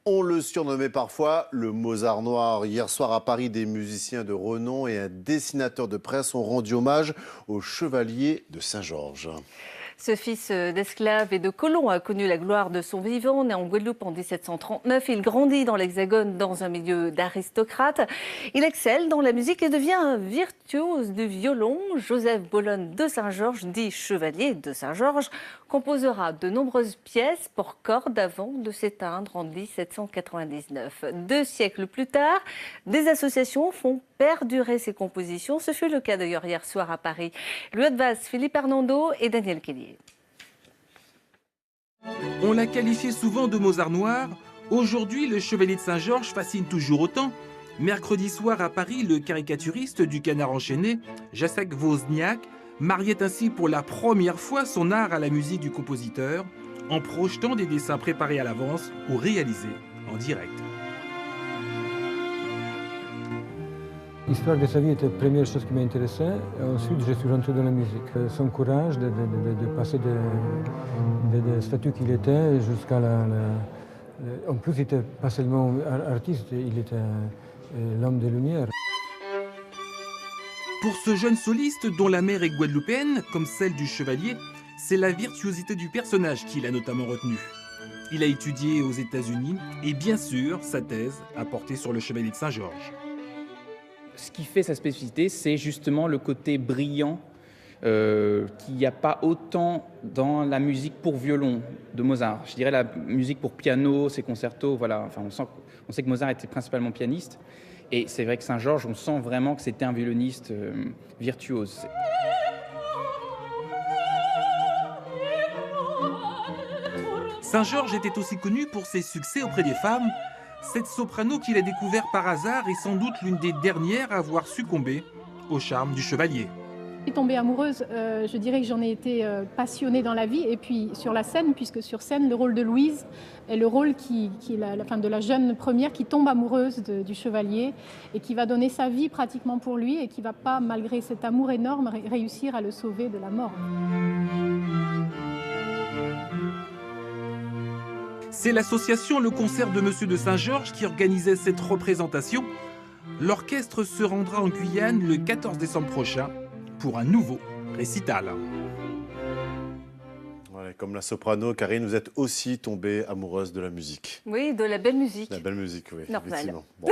On le surnommait parfois le Mozart noir. Hier soir à Paris, des musiciens de renom et un dessinateur de presse ont rendu hommage au chevalier de Saint-Georges. Ce fils d'esclave et de colon a connu la gloire de son vivant. Né en Guadeloupe en 1739, il grandit dans l'Hexagone dans un milieu d'aristocrates. Il excelle dans la musique et devient un virtuose du violon. Joseph Bolon de Saint-Georges, dit chevalier de Saint-Georges, composera de nombreuses pièces pour cordes avant de s'éteindre en 1799. 2 siècles plus tard, des associations font perdurer ses compositions. Ce fut le cas d'ailleurs hier soir à Paris. Louis de Vaz, Philippe Hernando et Daniel Kelly. On l'a qualifié souvent de Mozart noir. Aujourd'hui, le chevalier de Saint-Georges fascine toujours autant. Mercredi soir à Paris, le caricaturiste du Canard enchaîné, Jacek Wozniak, mariait ainsi pour la première fois son art à la musique du compositeur, en projetant des dessins préparés à l'avance ou réalisés en direct. L'histoire de sa vie était la première chose qui m'intéressait. Ensuite, je suis rentré dans la musique. Son courage de passer des statuts qu'il était jusqu'à En plus, il n'était pas seulement artiste, il était l'homme des Lumières. Pour ce jeune soliste, dont la mère est guadeloupéenne, comme celle du chevalier, c'est la virtuosité du personnage qui l'a notamment retenu. Il a étudié aux États-Unis et bien sûr, sa thèse a porté sur le chevalier de Saint-Georges. Ce qui fait sa spécificité, c'est justement le côté brillant qu'il n'y a pas autant dans la musique pour violon de Mozart. Je dirais la musique pour piano, ses concertos, voilà. Enfin, on sait que Mozart était principalement pianiste. Et c'est vrai que Saint-Georges, on sent vraiment que c'était un violoniste virtuose. Saint-Georges était aussi connu pour ses succès auprès des femmes. Cette soprano qu'il a découvert par hasard est sans doute l'une des dernières à avoir succombé au charme du chevalier. Je suis tombée amoureuse, je dirais que j'en ai été passionnée dans la vie et puis sur la scène, puisque sur scène, le rôle de Louise est le rôle de la jeune première qui tombe amoureuse du chevalier et qui va donner sa vie pratiquement pour lui et qui ne va pas, malgré cet amour énorme, réussir à le sauver de la mort. C'est l'association Le Concert de Monsieur de Saint-Georges qui organisait cette représentation. L'orchestre se rendra en Guyane le 14 décembre prochain pour un nouveau récital. Ouais, comme la soprano, Karine, vous êtes aussi tombée amoureuse de la musique. Oui, de la belle musique. La belle musique, oui. Normal. Effectivement. Bon.